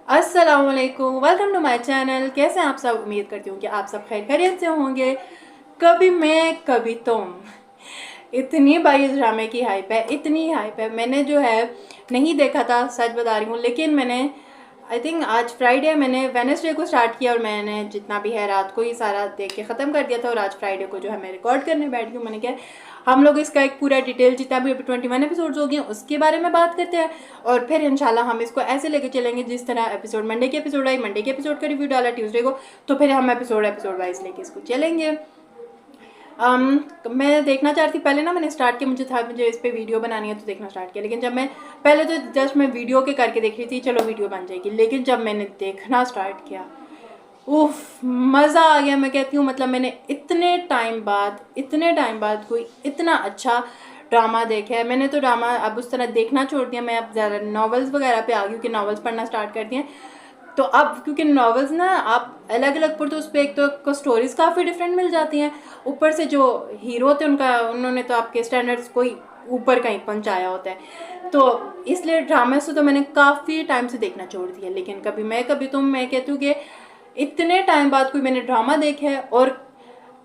अस्सलामुअलैकुम, welcome to my channel. कैसे हैं आप सब? उम्मीद करती हूँ कि आप सब खैर खैरियत से होंगे। कभी मैं कभी तुम, इतनी बड़ी इस ड्रामे की हाइप है, इतनी हाइप है। मैंने जो है नहीं देखा था, सच बता रही हूँ, लेकिन मैंने आई थिंक आज फ्राइडे, मैंने वेडनेसडे को स्टार्ट किया और मैंने जितना भी है रात को ही सारा देख के ख़त्म कर दिया था। और आज फ्राइडे को जो है मैं रिकॉर्ड करने बैठ गई हूँ। मैंने क्या, हम लोग इसका एक पूरा डिटेल जितना भी 21 एपिसोड्स हो गए उसके बारे में बात करते हैं और फिर इंशाल्लाह हम इसको ऐसे लेके चलेंगे जिस तरह एपिसोड मंडे के एपिसोड आई, मंडे के एपिसोड का रिव्यू डाला ट्यूसडे को, तो फिर हम एपिसोड वाइज लेके इसको चलेंगे। मैं देखना चाह रही थी पहले ना, मैंने स्टार्ट किया, मुझे इस पर वीडियो बनानी है तो देखना स्टार्ट किया। लेकिन जब मैं पहले तो जस्ट मैं वीडियो के करके देख रही थी, चलो वीडियो बन जाएगी। लेकिन जब मैंने देखना स्टार्ट किया, उफ, मज़ा आ गया। मैं कहती हूँ मतलब मैंने इतने टाइम बाद कोई इतना अच्छा ड्रामा देखा है। मैंने तो ड्रामा अब उस तरह देखना छोड़ दिया, मैं अब ज़्यादा नॉवेल्स वगैरह पे आ गई कि नॉवेल्स पढ़ना स्टार्ट कर दिए। तो अब क्योंकि नॉवेल्स ना आप अलग अलग पढ़ते, उस पर एक तो स्टोरीज काफ़ी डिफरेंट मिल जाती हैं, ऊपर से जो हीरो थे उन्होंने तो आपके स्टैंडर्ड्स को ही ऊपर कहीं पहुंचाया होता है। तो इसलिए ड्रामे से तो मैंने काफ़ी टाइम से देखना छोड़ दिया। लेकिन कभी मैं कभी तुम, मैं कहती हूँ कि इतने टाइम बाद कोई मैंने ड्रामा देखा है और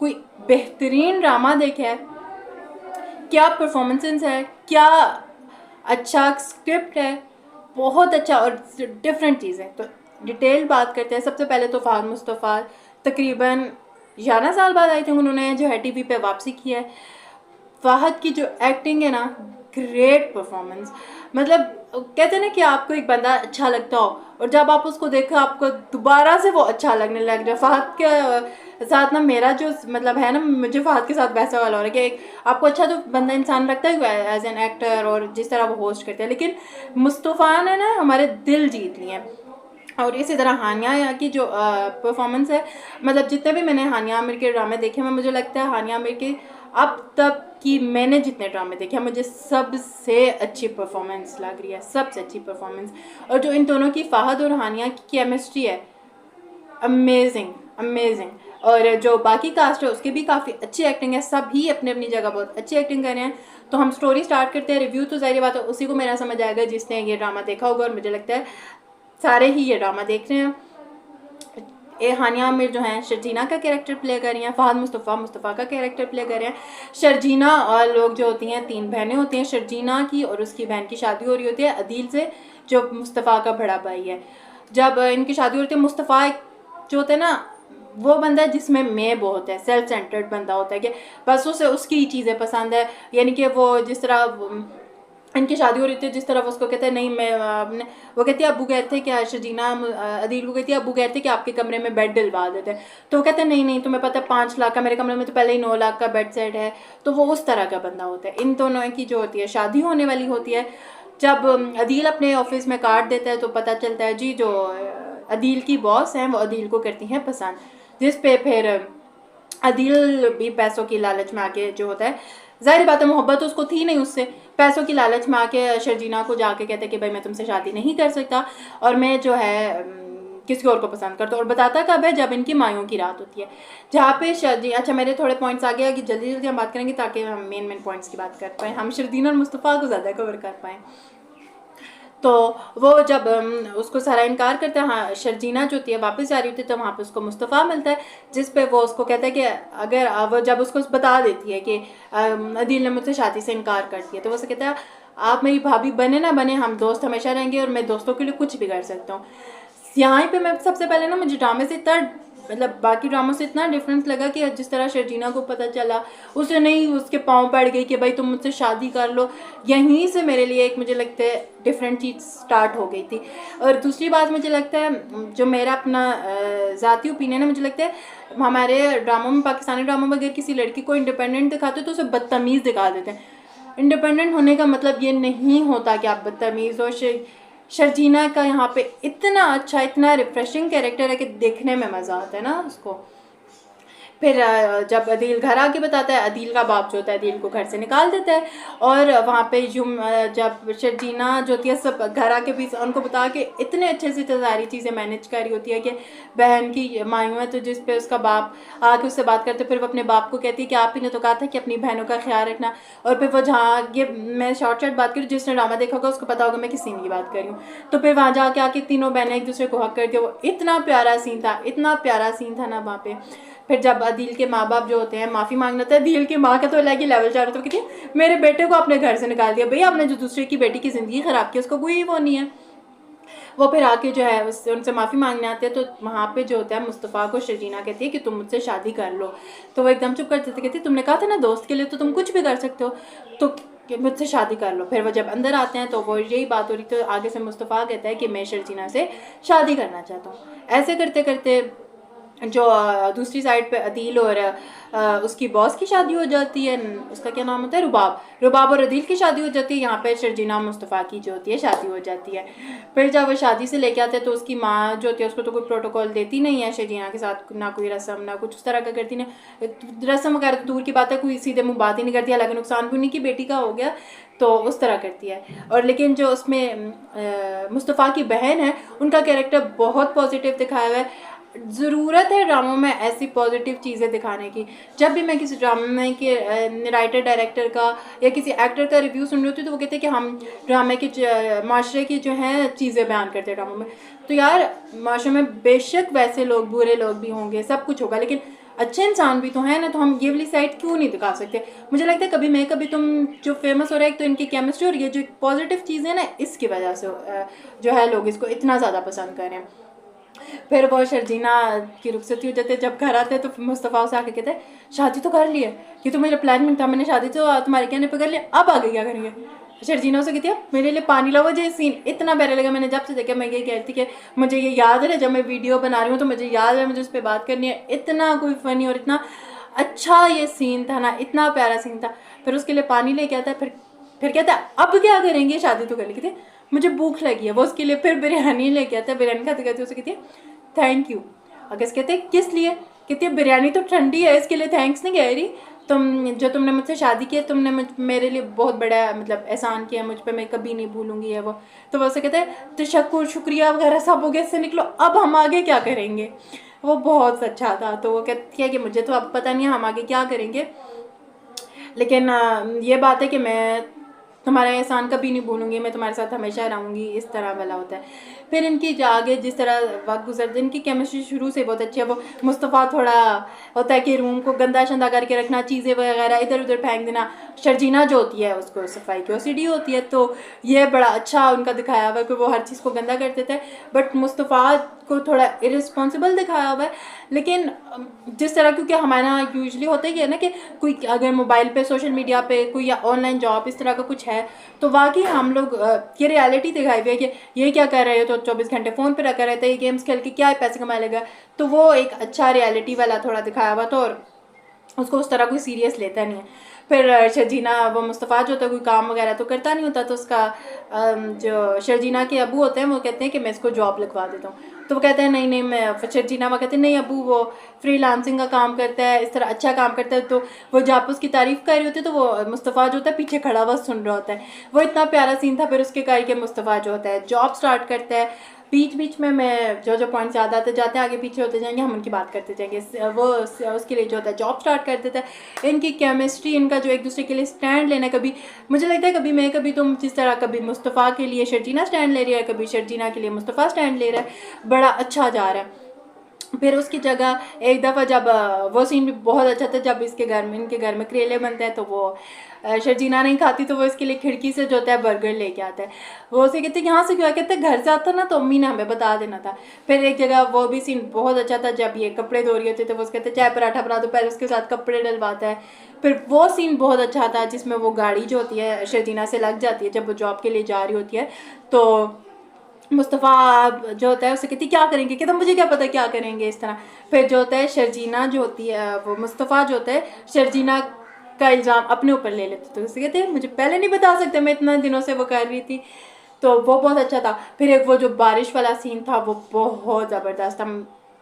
कोई बेहतरीन ड्रामा देखा है। क्या परफॉर्मेंसेस है, क्या अच्छा स्क्रिप्ट है, बहुत अच्छा और डिफरेंट चीज़ें। तो डिटेल बात करते हैं। सबसे पहले तो फ़ाहद मुस्तफ़ा तकरीबन 11 साल बाद आई थिंक उन्होंने जो है टीवी पे वापसी की है। फ़ाहद की जो एक्टिंग है ना, ग्रेट परफॉर्मेंस। मतलब कहते हैं ना कि आपको एक बंदा अच्छा लगता हो और जब आप उसको देखो आपको दोबारा से वो अच्छा लगने लग जाए। फ़ाहद के साथ ना मेरा जो मतलब है ना, मुझे फ़ाहद के साथ वैसा वाला हो रहा है कि एक आपको अच्छा तो बंदा इंसान लगता है एज एन एक्टर और जिस तरह वो होस्ट करते हैं, लेकिन मुस्तफ़ा ने ना हमारे दिल जीत लिए हैं। और इसी तरह हानिया यहाँ की जो परफॉर्मेंस है, मतलब जितने भी मैंने हानिया आमिर के ड्रामे देखे हैं, मुझे लगता है हानिया आमिर की अब तक की मैंने जितने ड्रामे देखे हैं, मुझे सबसे अच्छी परफॉर्मेंस लग रही है, सबसे अच्छी परफॉर्मेंस। और जो इन दोनों की, फ़ाहद और हानिया की केमिस्ट्री है, अमेजिंग अमेजिंग। और जो बाकी कास्ट है उसकी भी काफ़ी अच्छी एक्टिंग है, सब ही अपनी अपनी जगह बहुत अच्छी एक्टिंग कर रहे हैं। तो हम स्टोरी स्टार्ट करते हैं। रिव्यू तो जाहिर बात है उसी को मेरा समझ आएगा जिसने ये ड्रामा देखा होगा, और मुझे लगता है सारे ही ये ड्रामा देख रहे हैं। हानिया आमिर जो हैं शर्जीना का कैरेक्टर प्ले कर रही हैं, फ़ाहद मुस्तफ़ा का कैरेक्टर प्ले कर रहे हैं। शर्जीना और लोग जो होती हैं, 3 बहनें होती हैं। शर्जीना की और उसकी बहन की शादी हो रही होती है अदील से, जो मुस्तफ़ा का बड़ा भाई है। जब इनकी शादी होती है, मुस्तफ़ा जो होता है ना, वो बंदा है जिसमें मैं बहुत है, सेल्फ सेंटर्ड बंदा होता है कि बस उसे उसकी चीज़ें पसंद है। यानी कि वो जिस तरह इनकी शादी हो रही थी, जिस तरह उसको कहते हैं नहीं मैं अपने, वो कहती है अबू कहते हैं क्या, शर्जीना अदील को कहती है अबू कहते हैं कि आपके कमरे में बेड दिलवा देते हैं। तो वो कहते हैं नहीं नहीं, तुम्हें पता है 5 लाख का, मेरे कमरे में तो पहले ही 9 लाख का बेड सेट है। तो वो उस तरह का बंदा होता है। इन दोनों की जो होती है शादी होने वाली होती है। जब अदील अपने ऑफिस में कार्ड देता है तो पता चलता है जी जो अदील की बॉस हैं वो अदील को करती हैं पसंद, जिस पे फिर अदील भी पैसों की लालच में आके जो होता है, जाहिर बात है मोहब्बत उसको थी नहीं उससे, पैसों की लालच में आके शर्जीना को जाके कहते हैं कि भाई मैं तुमसे शादी नहीं कर सकता और मैं जो है किसी और को पसंद करता हूँ। और बताता कब है, जब इनकी मायों की रात होती है, जहाँ पे शर्जी, अच्छा मेरे थोड़े पॉइंट्स आ गया कि जल्दी जल्दी हम बात करेंगे ताकि हम मेन पॉइंट्स की बात कर पाएँ, हम शर्जीना और मुस्तफ़ा को ज़्यादा कवर कर पाएँ। तो वो जब उसको सारा इनकार करता है, हाँ शर्जीना जो होती है वापस जा रही होती है, तो वहाँ पे उसको मुस्तफ़ा मिलता है, जिस पे वो उसको कहता है कि अगर वो जब उसको बता देती है कि अदील ने मुझसे शादी से इनकार कर दिया, तो वो उसे कहता है आप मेरी भाभी बने ना बने, हम दोस्त हमेशा रहेंगे और मैं दोस्तों के लिए कुछ भी कर सकता हूँ। यहाँ पे मैं सबसे पहले ना, मुझे ड्रामे से इतना मतलब बाकी ड्रामों से इतना डिफरेंस लगा कि जिस तरह शर्जीना को पता चला, उसे नहीं उसके पाँव पड़ गई कि भाई तुम मुझसे शादी कर लो, यहीं से मेरे लिए एक मुझे लगता है डिफरेंट चीज़ स्टार्ट हो गई थी। और दूसरी बात मुझे लगता है, जो मेरा अपना ज़ाती ओपिनियन है, मुझे लगता है हमारे ड्रामों में, पाकिस्तानी ड्रामों में अगर किसी लड़की को इंडिपेंडेंट दिखाते तो उसे बदतमीज़ दिखा देते हैं। इंडिपेंडेंट होने का मतलब ये नहीं होता कि आप बदतमीज़ हो। शर्जीना का यहाँ पे इतना अच्छा, इतना रिफ्रेशिंग कैरेक्टर है कि देखने में मज़ा आता है ना उसको। फिर जब अदील घर आके बताता है, अदील का बाप जो होता है अदील को घर से निकाल देता है। और वहाँ पे जब शर्जीना जो होती है सब घर आके भी उनको बता के इतने अच्छे से सारी चीज़ें मैनेज कर रही होती है कि बहन की मायूं है, तो जिस पे उसका बाप आके उससे बात करते, फिर वो अपने बाप को कहती है कि आप ही ने तो कहा था कि अपनी बहनों का ख्याल रखना। और फिर वो जहाँ, ये मैं शॉर्ट बात करूँ, जिसने ड्रामा देखा होगा उसको पता होगा मैं किस सीन की बात कर रही हूँ। तो फिर वहाँ जाके आके तीनों बहनें एक दूसरे को हक करती है। वो इतना प्यारा सीन था, इतना प्यारा सीन था ना वहाँ पे। फिर जब अदील के माँ बाप जो होते हैं माफ़ी मांगना था, अदील की माँ का तो अलग ही लेवल जा रहा था, कि मेरे बेटे को अपने घर से निकाल दिया। भैया आपने जो दूसरे की बेटी की ज़िंदगी ख़राब की उसको कोई वो नहीं है। वो फिर आके जो है उससे उनसे माफ़ी मांगने आते हैं। तो वहाँ पे जो होता है मुस्तफ़ा को शर्जीना कहती है कि तुम मुझसे शादी कर लो। तो वो एकदम चुप कर देते, कहती तुमने कहा था ना दोस्त के लिए तो तुम कुछ भी कर सकते हो, तो मुझसे शादी कर लो। फिर वो जब अंदर आते हैं तो वो यही बात हो रही, तो आगे से मुस्तफ़ा कहता है कि मैं शर्जीना से शादी करना चाहता हूँ। ऐसे करते करते जो दूसरी साइड पे अदील और उसकी बॉस की शादी हो जाती है, उसका क्या नाम होता है, रुबाब और अदील की शादी हो जाती है। यहाँ पे शर्जीना मुस्तफ़ा की जो होती है शादी हो जाती है। फिर जब वो शादी से लेके आते हैं तो उसकी माँ जो होती है उसको तो कोई प्रोटोकॉल देती नहीं है शर्जीना के साथ, ना कोई रस्म ना कुछ उस तरह का करती नहीं। रस्म वगैरह तो दूर की बात है, कोई सीधे मुँह बात ही नहीं करती, हालांकि नुकसान भी उन्हीं की बेटी का हो गया तो उस तरह करती है। और लेकिन जो उसमें मुस्तफ़ा की बहन है उनका कैरेक्टर बहुत पॉजिटिव दिखाया हुआ है। ज़रूरत है ड्रामों में ऐसी पॉजिटिव चीज़ें दिखाने की। जब भी मैं किसी ड्रामे में कि राइटर डायरेक्टर का या किसी एक्टर का रिव्यू सुन रही होती तो वो कहते हैं कि हम ड्रामे के माशरे की जो हैं चीज़ें बयान करते हैं ड्रामों में। तो यार माशरे में बेशक वैसे लोग बुरे लोग भी होंगे, सब कुछ होगा, लेकिन अच्छे इंसान भी तो हैं ना, तो हम ये वाली साइड क्यों नहीं दिखा सकते। मुझे लगता है कभी मैं कभी तुम जो फेमस हो रहा है, एक तो इनकी केमिस्ट्री और ये जो पॉजिटिव चीज़ें ना, इसकी वजह से जो है लोग इसको इतना ज़्यादा पसंद कर रहे हैं। फिर वो शर्जीना की रुखसती हो जाती है। जब घर आते हैं तो मुस्तफ़ा उसे आके कहते हैं शादी तो कर ली है, ये तो मेरा प्लान में था, मैंने शादी तो तुम्हारे कहने पे कर लिया, अब आगे क्या करेंगे। शर्जीना उसे कहती है मेरे लिए पानी लाओ। मुझे सीन इतना प्यारा लगा, मैंने जब से देखा मैं ये कहती कि मुझे ये याद है जब मैं वीडियो बना रही हूँ तो मुझे याद है मुझे उस पर बात करनी है। इतना कोई फ़नी और इतना अच्छा ये सीन था ना, इतना प्यारा सीन था। फिर उसके लिए पानी लेके आता है, फिर कहता है अब क्या करेंगे, शादी तो कर ली। कहते मुझे भूख लगी है, वो उसके लिए फिर बिरयानी लेके आता है। बिरयानी खाते खाते उसे कहती है थैंक यू। अगस्त कहते हैं किस लिए, कहती है बिरयानी तो ठंडी है इसके लिए थैंक्स नहीं कह रही, तुमने मुझसे शादी की है, तुमने मेरे लिए बहुत बड़ा मतलब एहसान किया मुझ पर, मैं कभी नहीं भूलूंगी है वो। तो वो उसे कहते हैं तशक्कुर शुक्रिया वगैरह सब हो गया, इससे निकलो अब हम आगे क्या करेंगे। वो बहुत अच्छा था। तो वो कहती है कि मुझे तो अब पता नहीं हम आगे क्या करेंगे, लेकिन ये बात है कि मैं तुम्हारा एहसान कभी नहीं भूलूंगी, मैं तुम्हारे साथ हमेशा रहूँगी, इस तरह वाला होता है। फिर इनकी आगे जिस तरह वक्त गुजरते, इनकी केमिस्ट्री शुरू से बहुत अच्छी है। वो मुस्तफ़ा थोड़ा होता है कि रूम को गंदा शंदा करके रखना, चीज़ें वगैरह इधर उधर फेंक देना। शर्जीना जो होती है उसको सफाई की ओसीडी होती है, तो ये बड़ा अच्छा उनका दिखाया हुआ है कि वो हर चीज़ को गंदा कर देता है। बट मुस्तफ़ा को थोड़ा इरिस्पॉन्सिबल दिखाया हुआ है। लेकिन जिस तरह, क्योंकि हमारा यूजली होता ही है ना कि कोई अगर मोबाइल पे सोशल मीडिया पे कोई या ऑनलाइन जॉब इस तरह का कुछ है तो वाकई हम लोग ये रियलिटी दिखाई हुई है कि ये क्या कर रहे हो, तो 24 घंटे फ़ोन पे रखा रहता है, ये गेम्स खेल के क्या पैसे कमा लेगा। तो वो एक अच्छा रियलिटी वाला थोड़ा दिखाया हुआ था और उसको उस तरह कोई सीरियस लेता नहीं है। फिर शर्जीना, वो मुस्तफ़ा जो होता है कोई काम वगैरह तो करता नहीं होता, तो उसका जो शर्जीना के अबू होते हैं वो कहते हैं कि मैं इसको जॉब लगवा देता हूँ। तो वो कहते हैं नहीं नहीं, मैं शर्जीना वो कहते हैं नहीं अबू वो फ्रीलांसिंग का काम करता है, इस तरह अच्छा काम करता है। तो वो जब उसकी तारीफ़ कर रही होती है तो वो मुस्तफ़ा जो होता है पीछे खड़ा हुआ सुन रहा होता है। वो इतना प्यारा सीन था। फिर उसके करके मुस्तफ़ा जो होता है जॉब स्टार्ट करता है। बीच बीच में मैं जो जो पॉइंट्स याद आते जाते हैं आगे पीछे होते जाएंगे, हम उनकी बात करते जाएंगे। वो उसके लिए जो होता है जॉब स्टार्ट कर देता है। इनकी केमिस्ट्री, इनका जो एक दूसरे के लिए स्टैंड लेना, कभी मुझे लगता है कभी मैं कभी तुम, जिस तरह कभी मुस्तफ़ा के लिए शर्जीना स्टैंड ले रही है, कभी शर्जीना के लिए मुस्तफ़ा स्टैंड ले रहा है, बड़ा अच्छा जा रहा है। फिर उसकी जगह एक दफ़ा जब वो सीन भी बहुत अच्छा था, जब इनके घर में करेले बनते हैं तो वो शर्जीना नहीं खाती तो वो इसके लिए खिड़की से जो होता है बर्गर लेके आता है। वो उसे कहते हैं यहाँ से क्यों, कहते हैं घर से आता ना तो अम्मी ने हमें बता देना था। फिर एक जगह वो भी सीन बहुत अच्छा था, जब ये कपड़े धो रही होती है तो वो उसके कहते हैं चाय पराठा बना दो, पहले उसके साथ कपड़े डलवाता है। फिर वो सीन बहुत अच्छा था जिसमें वो गाड़ी जो होती है शर्जीना से लग जाती है जब वो जॉब के लिए जा रही होती है। तो मुस्तफ़ा जो होता है उसे कहती क्या करेंगे, कहता मुझे क्या पता क्या करेंगे, इस तरह। फिर जो होता है शर्जीना जो होती है, वो मुस्तफ़ा जो होता है शर्जीना का इल्ज़ाम अपने ऊपर ले लेते, तो उसे कहते हैं मुझे पहले नहीं बता सकते, मैं इतना दिनों से वो कर रही थी। तो वो बहुत अच्छा था। फिर एक वो जो बारिश वाला सीन था वो बहुत ज़बरदस्त था।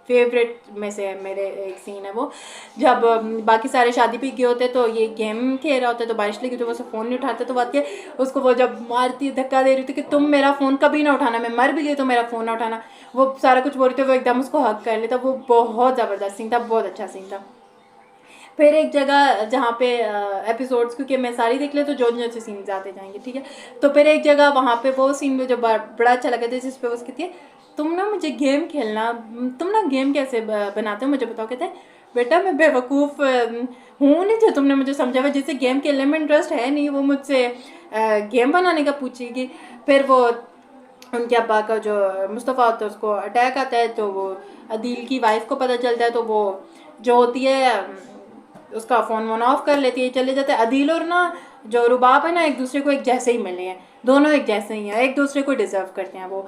फेवरेट में से मेरे एक सीन है वो, जब बाकी सारे शादी पे गए होते तो ये गेम खेल रहा होता है, तो बारिश लगी तो वो सब फ़ोन नहीं उठाते, तो बात के उसको वो जब मारती धक्का दे रही थी कि तुम मेरा फ़ोन कभी ना उठाना, मैं मर भी गई तो मेरा फ़ोन ना उठाना, वो सारा कुछ बोल रही थी, वो एकदम उसको हक कर लेता। वो बहुत ज़बरदस्त सीन था, बहुत अच्छा सीन था। फिर एक जगह जहाँ पे एपिसोड्स, क्योंकि मैं सारी देख ले तो जो जो से सीन आते जाएंगे, ठीक है। तो फिर एक जगह वहाँ पे वो सीन में जो बड़ा अच्छा लगा था, जिस पे वो कहती है तुम ना मुझे गेम खेलना, तुम ना गेम कैसे बनाते हो मुझे बताओ। कहते हैं बेटा मैं बेवकूफ़ हूँ नहीं जो तुमने मुझे समझा हुआ, जिसे गेम खेलने में इंटरेस्ट है नहीं वो मुझसे गेम बनाने का पूछेगी। फिर वो उनके अब्बा का जो मुस्तफ़ा होता है उसको अटैक आता है, तो वो अदील की वाइफ को पता चलता है, तो वो जो होती है उसका फ़ोन वोन ऑफ कर लेती है, चले जाते हैं। अदील और ना जो रुबाब है ना एक दूसरे को एक जैसे ही मिले हैं, दोनों एक जैसे ही हैं, एक दूसरे को डिज़र्व करते हैं वो।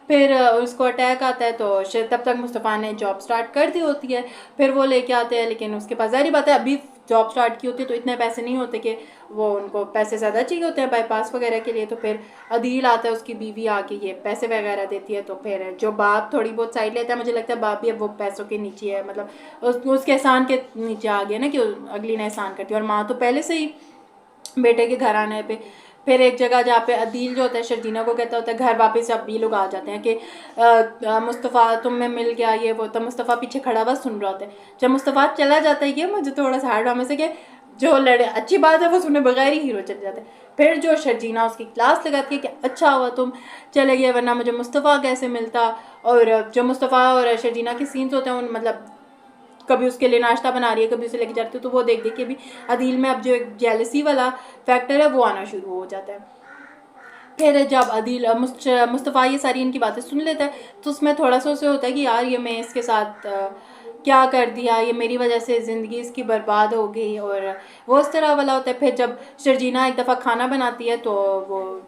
फिर उसको अटैक आता है, तो तब तक मुस्तफ़ा ने जॉब स्टार्ट कर दी होती है। फिर वो लेके आते हैं, लेकिन उसके पास ज़ाहिर बात है अभी जॉब स्टार्ट की होती है तो इतने पैसे नहीं होते कि वो, उनको पैसे ज़्यादा चाहिए होते हैं बाईपास वगैरह के लिए। तो फिर अदील आता है, उसकी बीवी आके ये पैसे वगैरह देती है, तो फिर जो बाप थोड़ी बहुत साइड लेता है, मुझे लगता है बाप भी अब वो पैसों के नीचे है, मतलब उसके एहसान के नीचे आ गया ना कि अगली ने एहसान करती है, और माँ तो पहले से ही बेटे के घर आने पे। फिर एक जगह जहाँ पे अदील जो होता है शर्जीना को कहता होता है घर वापस, अब ये लोग आ जाते हैं कि मुस्तफ़ा तुम में मिल गया ये वो, तो मुस्तफ़ा पीछे खड़ा हुआ सुन रहा होता है। जब मुस्तफ़ा चला जाता है, ये मुझे थोड़ा सा हार्ड ड्रामे से कि जो लड़े अच्छी बात है वो सुने बगैर ही हीरो चले जाते हैं। फिर जो शर्जीना उसकी क्लास लगाती है कि अच्छा हुआ तुम चले गए, वरना मुझे मुस्तफ़ा कैसे मिलता। और जो मुस्तफ़ा और शर्जीना के सीन्स होते हैं उन, मतलब कभी उसके लिए नाश्ता बना रही है, कभी उसे लेके जाती है, तो वो देख देख के भी अदील में अब जो एक जेलसी वाला फैक्टर है वो आना शुरू हो जाता है। फिर जब अदील मुस्तफ़ा ये सारी इनकी बातें सुन लेता है, तो उसमें थोड़ा सा उसे होता है कि यार ये मैं इसके साथ क्या कर दिया, ये मेरी वजह से ज़िंदगी इसकी बर्बाद हो गई, और वो इस तरह वाला होता है। फिर जब शर्जीना एक दफ़ा खाना बनाती है, तो वो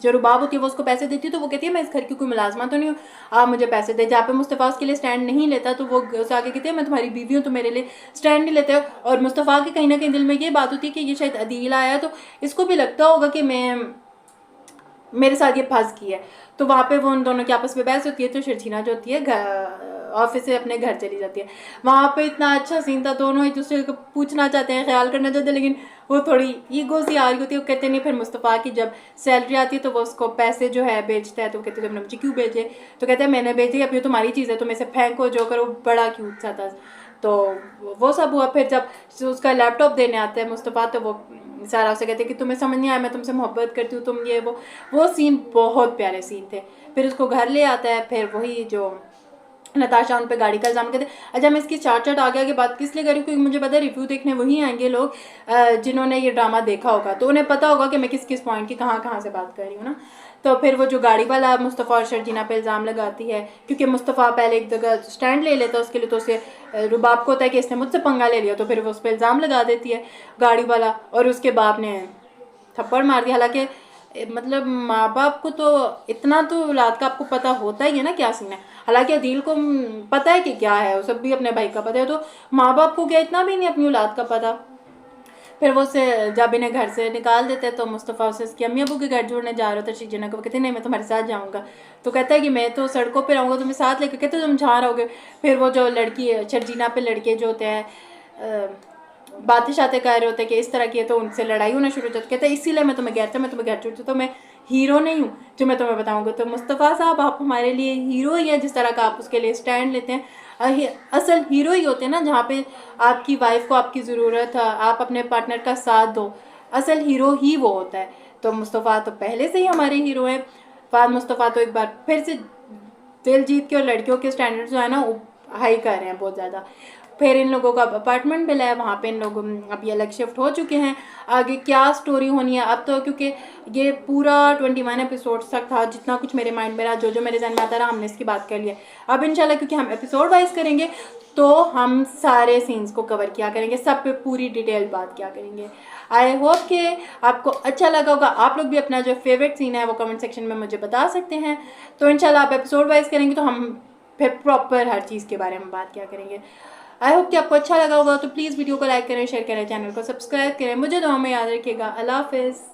जो रुबाब होती है वो उसको पैसे देती है, तो वो कहती है मैं इस घर की कोई मुलाजमा तो नहीं हूँ, आप मुझे पैसे दे। जहाँ पे मुस्तफ़ा उसके लिए स्टैंड नहीं लेता, तो वो उसे आगे कहती है मैं तुम्हारी बीवी हूँ, तो मेरे लिए स्टैंड नहीं लेते हो। और मुस्तफ़ा के कहीं ना कहीं दिल में ये बात होती है कि ये शायद अदील आया, तो इसको भी लगता होगा कि मैं, मेरे साथ ये फंस गई है। तो वहाँ पे वो उन दोनों की आपस में बहस होती है, तो शर्जीना जो होती है ऑफिस से अपने घर चली जाती है। वहाँ पे इतना अच्छा सीन था, दोनों एक दूसरे को पूछना चाहते हैं, ख्याल करना चाहते हैं, लेकिन वो थोड़ी ईगो सी आ रही होती है, वो कहते नहीं। फिर मुस्तफ़ा की जब सैलरी आती है तो वो उसको पैसे जो है बेचता है, तो वो कहते तुमने मुझे क्यों भेजे, तो कहते हैं मैंने भेजी, अब ये तुम्हारी चीज़ है, तुम इसे फेंको जो करो। बड़ा क्यूट सा था। तो वो सब हुआ। फिर जब उसका लैपटॉप देने आता है मुस्तफ़ा, तो वो सारा उसे कहते कि तुम्हें समझ नहीं आया, मैं तुमसे मोहब्बत करती हूँ, तुम ये वो सीन बहुत प्यारे सीन थे। फिर उसको घर ले आता है, फिर वही जो नताशा उन पे गाड़ी का इल्ज़ाम कहते हैं। अच्छा मैं इसकी चाट आगे आगे बात किस लिए करी, क्योंकि मुझे पता है रिव्यू देखने वही आएंगे लोग जिन्होंने ये ड्रामा देखा होगा, तो उन्हें पता होगा कि मैं किस किस पॉइंट की कहाँ से बात कर रही हूँ ना। तो फिर वो जो गाड़ी वाला मुस्तफ़ा और शर्जीना पे इल्ज़ाम लगाती है, क्योंकि मुस्तफ़ा पहले एक जगह स्टैंड ले लेता है उसके लिए, तो उसे रुबाब को होता है कि इसने मुझसे पंगा ले लिया, तो फिर वो उस पर इल्ज़ाम लगा देती है गाड़ी वाला, और उसके बाप ने थप्पड़ मार दिया। हालांकि मतलब माँ बाप को तो इतना तो औलाद का आपको पता होता ही है ना क्या सीन है। हालांकि अदील को पता है कि क्या है, वो सब भी अपने भाई का पता है, तो माँ बाप को क्या इतना भी नहीं अपनी औलाद का पता। फिर वो उसे जब इन्हें घर से निकाल देते हैं, तो मुस्तफ़ा उसे उसकी अम्मी अबू के घर छोड़ने जा रहा था शर्जीना को, वो कहते नहीं मैं तुम्हारे साथ जाऊँगा, तो कहता है कि मैं तो सड़कों पे रहूँगा, तुम्हें साथ लेकर, कहते तुम जहाँ रहोगे। फिर वो जो लड़की शर्जीना पे लड़के जो होते हैं बातें शातें कर रहे होते हैं कि इस तरह की है, तो उनसे लड़ाई होना शुरू हो जाती है। कहते हैं इसीलिए मैं तुम्हें कहता, मैं तुम्हें घर छोड़ती, तो मैं हीरो नहीं हूँ जो मैं तुम्हें बताऊँगा। तो मुस्तफ़ा साहब आप हमारे लिए हीरो ही हैं, जिस तरह का आप उसके लिए स्टैंड लेते हैं। असल हीरो ही होते हैं ना, जहाँ पे आपकी वाइफ को आपकी ज़रूरत है, आप अपने पार्टनर का साथ दो, असल हीरो ही वो होता है। तो मुस्तफ़ा तो पहले से ही हमारे हीरो हैं। फाद मुस्तफ़ा तो एक बार फिर से दिल जीत के और लड़कियों के स्टैंडर्ड जो है ना हाई कर रहे हैं बहुत ज़्यादा। फिर इन लोगों का अपार्टमेंट मिला है, वहाँ पे इन लोग अभी अलग शिफ्ट हो चुके हैं। आगे क्या स्टोरी होनी है अब तो, क्योंकि ये पूरा 21 एपिसोड्स तक था, जितना कुछ मेरे माइंड में रहा, जो जो मेरे जहन में आता रहा, हमने इसकी बात कर लिया। अब इंशाल्लाह क्योंकि हम एपिसोड वाइज करेंगे, तो हम सारे सीन्स को कवर किया करेंगे, सब पे पूरी डिटेल बात किया करेंगे। आई होप कि आपको अच्छा लगा होगा। आप लोग भी अपना जो फेवरेट सीन है वो कमेंट सेक्शन में मुझे बता सकते हैं। तो इंशाल्लाह आप एपिसोड वाइज करेंगे तो हम फिर प्रॉपर हर चीज़ के बारे में बात किया करेंगे। आई होप कि आपको अच्छा लगा होगा। तो प्लीज़ वीडियो को लाइक करें, शेयर करें, चैनल को सब्सक्राइब करें। मुझे दुआ में याद रखिएगा। अल्लाह हाफिज़।